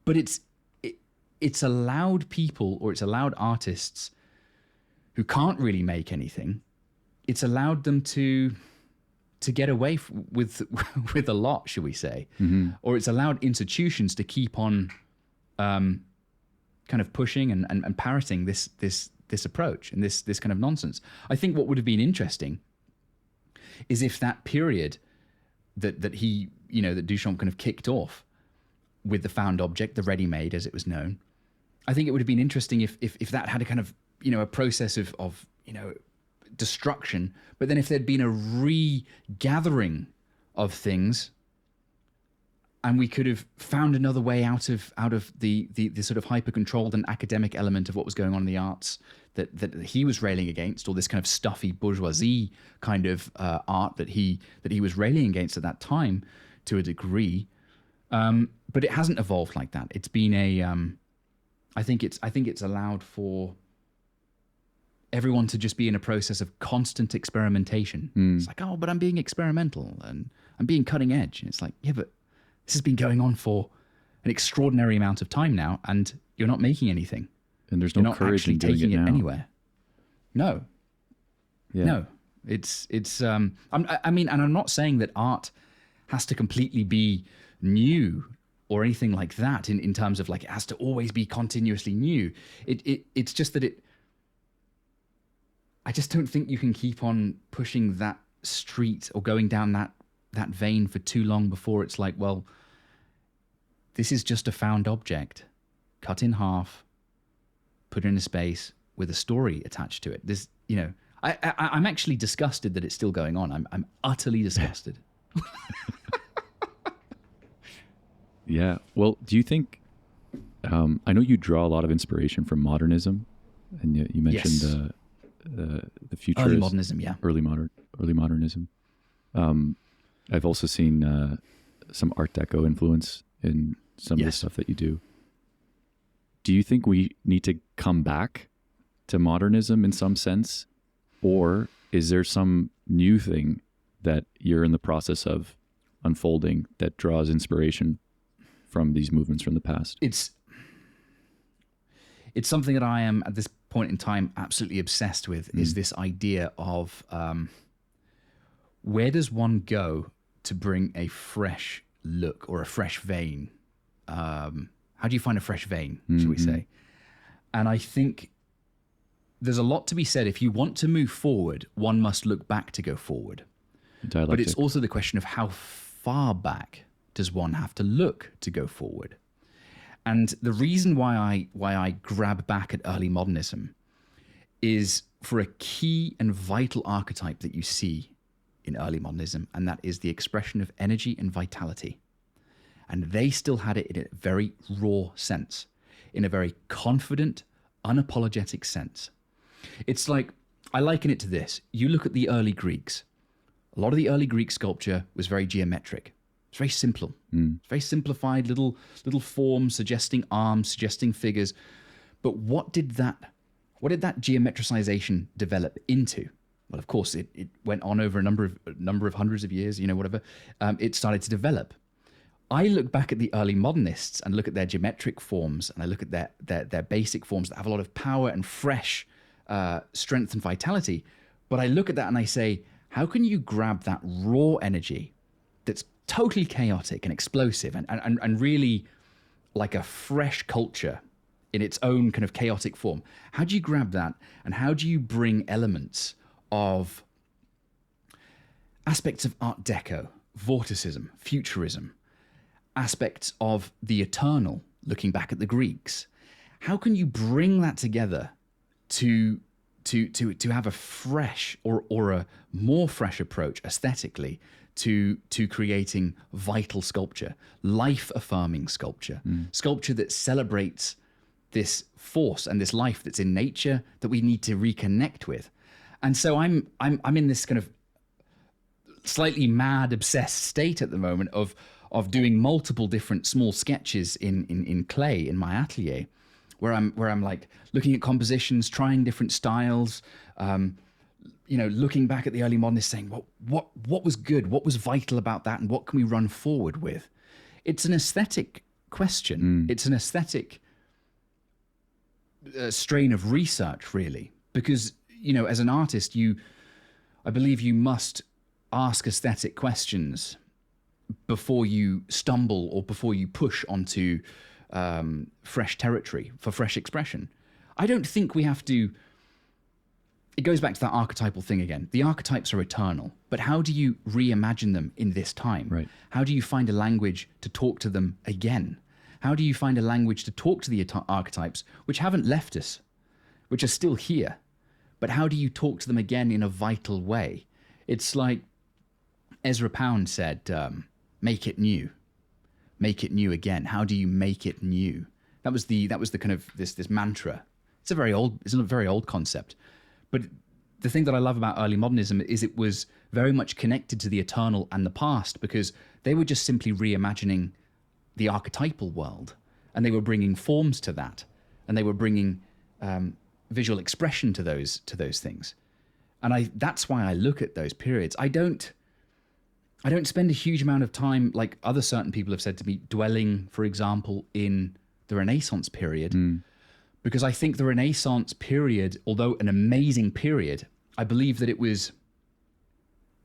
but it's allowed people, or it's allowed artists who can't really make anything. It's allowed them to get away with a lot, shall we say, or it's allowed institutions to keep on kind of pushing and parroting this approach and this kind of nonsense. I think what would have been interesting is if that period that Duchamp kind of kicked off with the found object, the ready-made as it was known. I think it would have been interesting if that had a kind of a process of destruction, but then if there'd been a regathering of things, and we could have found another way out of the sort of hyper controlled and academic element of what was going on in the arts that he was railing against, or this kind of stuffy bourgeoisie kind of art that he was railing against at that time to a degree, but it hasn't evolved like that. It's been I think it's allowed for everyone to just be in a process of constant experimentation. It's like, oh, but I'm being experimental and I'm being cutting edge. And it's like, yeah, but this has been going on for an extraordinary amount of time now, and you're not making anything. And there's You're no not courage actually in doing taking it it now. anywhere. No. Yeah. No. It's I mean, and I'm not saying that art has to completely be new or anything like that in terms of like it has to always be continuously new. It's just that I just don't think you can keep on pushing that street or going down that vein for too long before it's like, well, this is just a found object, cut in half, put in a space with a story attached to it. This, I'm actually disgusted that it's still going on. I'm utterly disgusted. Yeah. Well, do you think? I know you draw a lot of inspiration from modernism, and you mentioned Yes. the futurist, Early modernism, yeah. early modernism. I've also seen some Art Deco influence in some of the Yes. stuff that you do. Do you think we need to come back to modernism in some sense, or is there some new thing that you're in the process of unfolding that draws inspiration from these movements from the past? It's something that I am at this point in time absolutely obsessed with, is this idea of where does one go to bring a fresh look or a fresh vein? How do you find a fresh vein, should we say? And I think there's a lot to be said. If you want to move forward, one must look back to go forward. Dialectic. But it's also the question of how far back does one have to look to go forward? And the reason why I grab back at early modernism is for a key and vital archetype that you see in early modernism, and that is the expression of energy and vitality. And they still had it in a very raw sense, in a very confident, unapologetic sense. It's like, I liken it to this. You look at the early Greeks. A lot of the early Greek sculpture was very geometric. It's very simple. It's very simplified, little forms suggesting arms, suggesting figures. But what did that geometricization develop into? Well, of course, it went on over a number of hundreds of years, whatever. It started to develop. I look back at the early modernists and look at their geometric forms, and I look at their basic forms that have a lot of power and fresh strength and vitality. But I look at that and I say, how can you grab that raw energy that's totally chaotic and explosive and really like a fresh culture in its own kind of chaotic form? How do you grab that, and how do you bring elements of aspects of Art Deco, Vorticism, Futurism, aspects of the eternal, looking back at the Greeks? How can you bring that together to have a fresh or a more fresh approach aesthetically to creating vital sculpture, life-affirming sculpture, sculpture that celebrates this force and this life that's in nature that we need to reconnect with? And so I'm in this kind of slightly mad, obsessed state at the moment of doing multiple different small sketches in clay in my atelier, where I'm like looking at compositions, trying different styles, looking back at the early modernists, saying what was good, what was vital about that, and what can we run forward with? It's an aesthetic question. It's an aesthetic strain of research, really, because as an artist, I believe you must ask aesthetic questions before you stumble or before you push onto fresh territory for fresh expression. I don't think we have to. It goes back to that archetypal thing again. The archetypes are eternal, but how do you reimagine them in this time? Right. How do you find a language to talk to them again? How do you find a language to talk to the archetypes which haven't left us, which are still here? But how do you talk to them again in a vital way? It's like Ezra Pound said, make it new again. How do you make it new? That was the kind of this mantra. It's a very old concept. But the thing that I love about early modernism is it was very much connected to the eternal and the past, because they were just simply reimagining the archetypal world, and they were bringing forms to that, and they were bringing visual expression to those things. And that's why I look at those periods. I don't spend a huge amount of time, like other certain people have said to me, dwelling, for example, in the Renaissance period, because I think the Renaissance period, although an amazing period, I believe that it was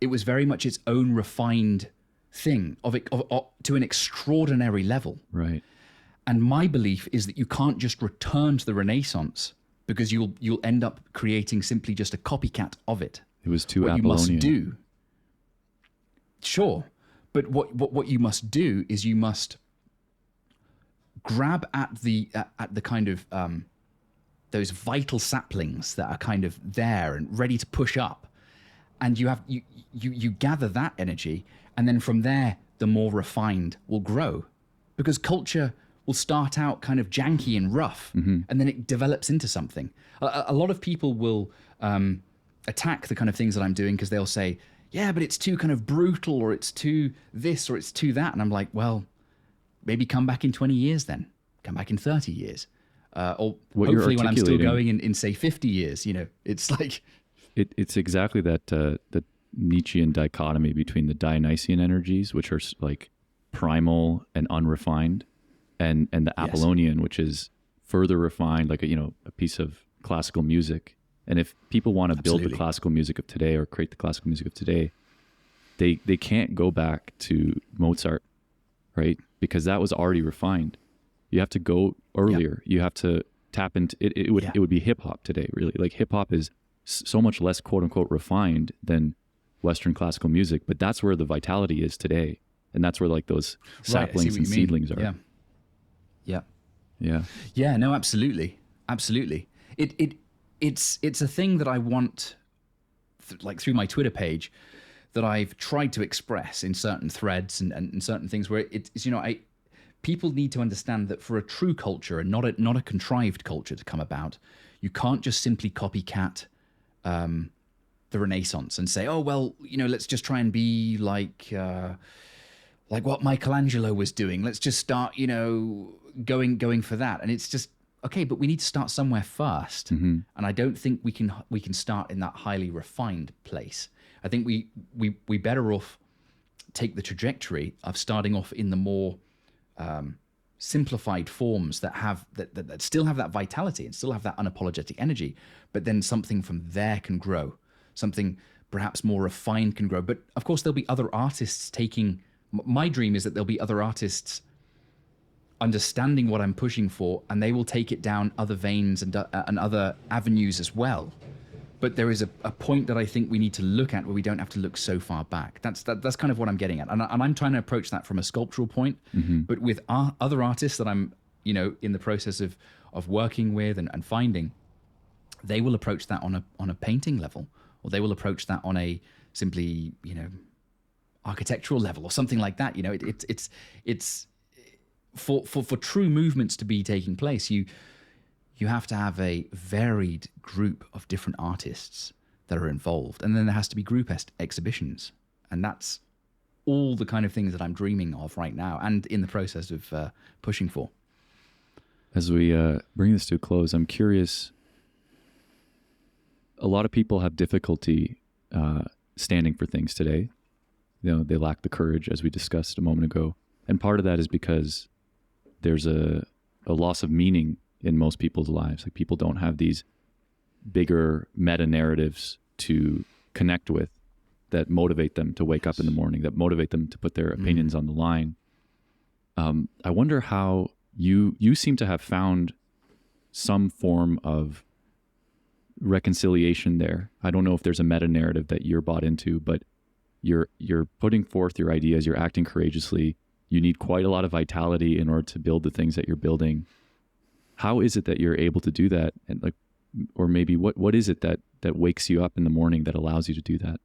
very much its own refined thing to an extraordinary level. Right. And my belief is that you can't just return to the Renaissance, because you'll end up creating simply just a copycat of it. It was too What Apollonian. you must do, sure, but what you must do is you must grab at the kind of those vital saplings that are kind of there and ready to push up. And you gather that energy, and then from there, the more refined will grow, because culture will start out kind of janky and rough, and then it develops into something. A lot of people will attack the kind of things that I'm doing because they'll say, yeah, but it's too kind of brutal, or it's too this, or it's too that. And I'm like, well, maybe come back in 20 years then. Come back in 30 years. Or what hopefully when I'm still going in say, 50 years. You know, it's like... It's exactly that Nietzschean dichotomy between the Dionysian energies, which are like primal and unrefined, and the Apollonian, which is further refined, like a piece of classical music. And if people want to build the classical music of today or create the classical music of today, they can't go back to Mozart, right? Because that was already refined. You have to go earlier. You have to tap into it. It would be hip hop today, really. Like hip hop is so much less quote unquote refined than Western classical music, but that's where the vitality is today. And that's where like those saplings and seedlings are. Yeah, no, absolutely. Absolutely. It's a thing that I want, like through my Twitter page, that I've tried to express in certain threads and certain things where it's, people need to understand that for a true culture and not a contrived culture to come about, you can't just simply copycat the Renaissance and say, oh, well, let's just try and be like what Michelangelo was doing. Let's just start, going for that. And it's just, okay, but we need to start somewhere first. And I don't think we can start in that highly refined place. I think we better off take the trajectory of starting off in the more simplified forms that still have that vitality and still have that unapologetic energy, but then something from there can grow. Something perhaps more refined can grow. But of course, there'll be other artists taking... My dream is that there'll be other artists understanding what I'm pushing for, and they will take it down other veins and other avenues as well. But there is a point that I think we need to look at where we don't have to look so far back. That's kind of what I'm getting at. And I'm trying to approach that from a sculptural point, but with other artists that I'm, in the process of working with and finding, they will approach that on a painting level, or they will approach that on a simply, architectural level or something like that. It's for true movements to be taking place, you have to have a varied group of different artists that are involved. And then there has to be group exhibitions. And that's all the kind of things that I'm dreaming of right now and in the process of pushing for. As we bring this to a close, I'm curious, a lot of people have difficulty standing for things today. They lack the courage, as we discussed a moment ago. And part of that is because there's a loss of meaning in most people's lives. Like, people don't have these bigger meta narratives to connect with that motivate them to wake up in the morning, that motivate them to put their opinions on the line. I wonder how you seem to have found some form of reconciliation there. I don't know if there's a meta narrative that you're bought into, but you're putting forth your ideas, you're acting courageously. You need quite a lot of vitality in order to build the things that you're building. How is it that you're able to do that? And or maybe what is it that wakes you up in the morning that allows you to do that?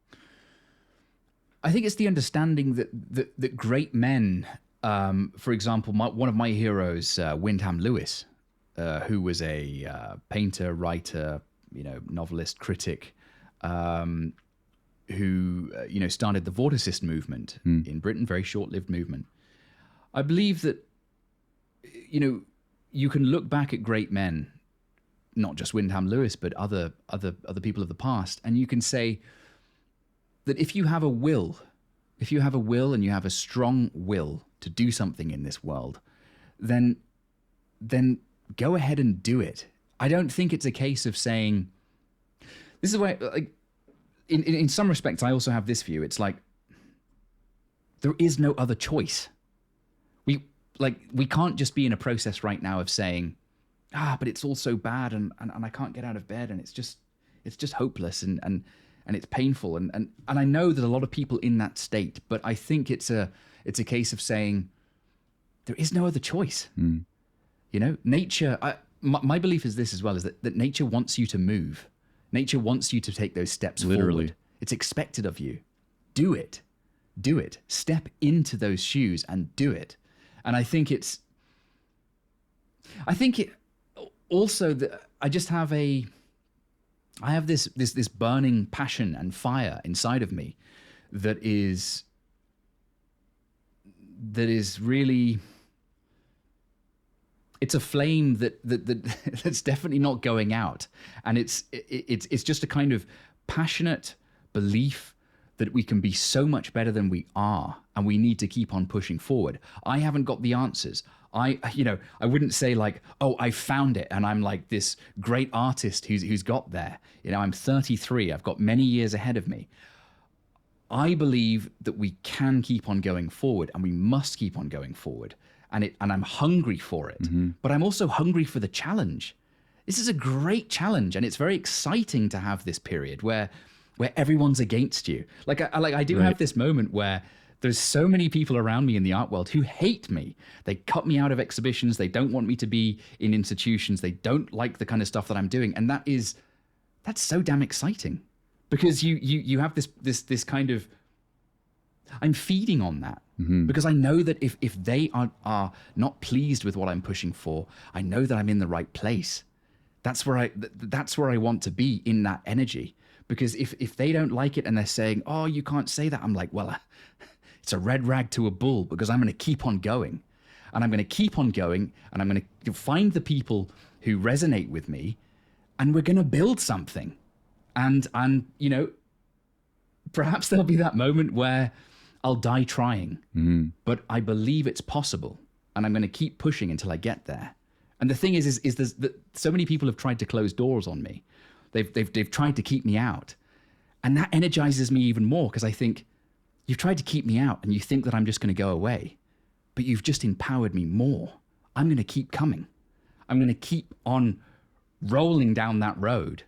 I think it's the understanding that great men, for example, one of my heroes, Wyndham Lewis, who was a painter, writer, novelist, critic, who started the Vorticist movement in Britain, very short-lived movement. I believe that you can look back at great men, not just Wyndham Lewis, but other people of the past, and you can say that if you have a will and you have a strong will to do something in this world, then go ahead and do it. I don't think it's a case of saying, this is where, like, in some respects, I also have this view. It's like, there is no other choice. We can't just be in a process right now of saying, but it's all so bad and I can't get out of bed and it's just hopeless and it's painful and I know that a lot of people in that state, but I think it's a case of saying there is no other choice. Nature, my belief is this as well, is that nature wants you to move. Nature wants you to take those steps Literally. forward. It's expected of you. Do it. Do it. Step into those shoes and do it. And I think it also that I have this burning passion and fire inside of me that is really, it's a flame that's definitely not going out, and it's just a kind of passionate belief that we can be so much better than we are, and we need to keep on pushing forward. I haven't got the answers. I wouldn't say like, oh, I found it and I'm like this great artist who's got there. I'm 33. I've got many years ahead of me. I believe that we can keep on going forward, and we must keep on going forward. And I'm hungry for it, but I'm also hungry for the challenge. This is a great challenge, and it's very exciting to have this period where everyone's against you. I do have this moment where there's so many people around me in the art world who hate me. They cut me out of exhibitions. They don't want me to be in institutions. They don't like the kind of stuff that I'm doing. And that's so damn exciting, because you have this kind of, I'm feeding on that, because I know that if they are not pleased with what I'm pushing for, I know that I'm in the right place. That's where I want to be, in that energy. Because if they don't like it and they're saying, oh, you can't say that, I'm like, well, it's a red rag to a bull, because I'm going to keep on going, and I'm going to keep on going, and I'm going to find the people who resonate with me, and we're going to build something. And perhaps there'll be that moment where I'll die trying, but I believe it's possible, and I'm going to keep pushing until I get there. And the thing is there's so many people have tried to close doors on me. They've tried to keep me out, and that energizes me even more, because I think, you've tried to keep me out and you think that I'm just going to go away, but you've just empowered me more. I'm going to keep coming. I'm going to keep on rolling down that road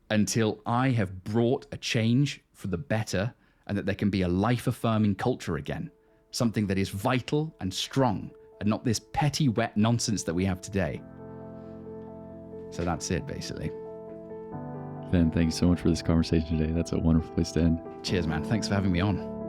until I have brought a change for the better, and that there can be a life-affirming culture again, something that is vital and strong, and not this petty, wet nonsense that we have today. So that's it, basically. Fen, thank you so much for this conversation today. That's a wonderful place to end. Cheers, man. Thanks for having me on.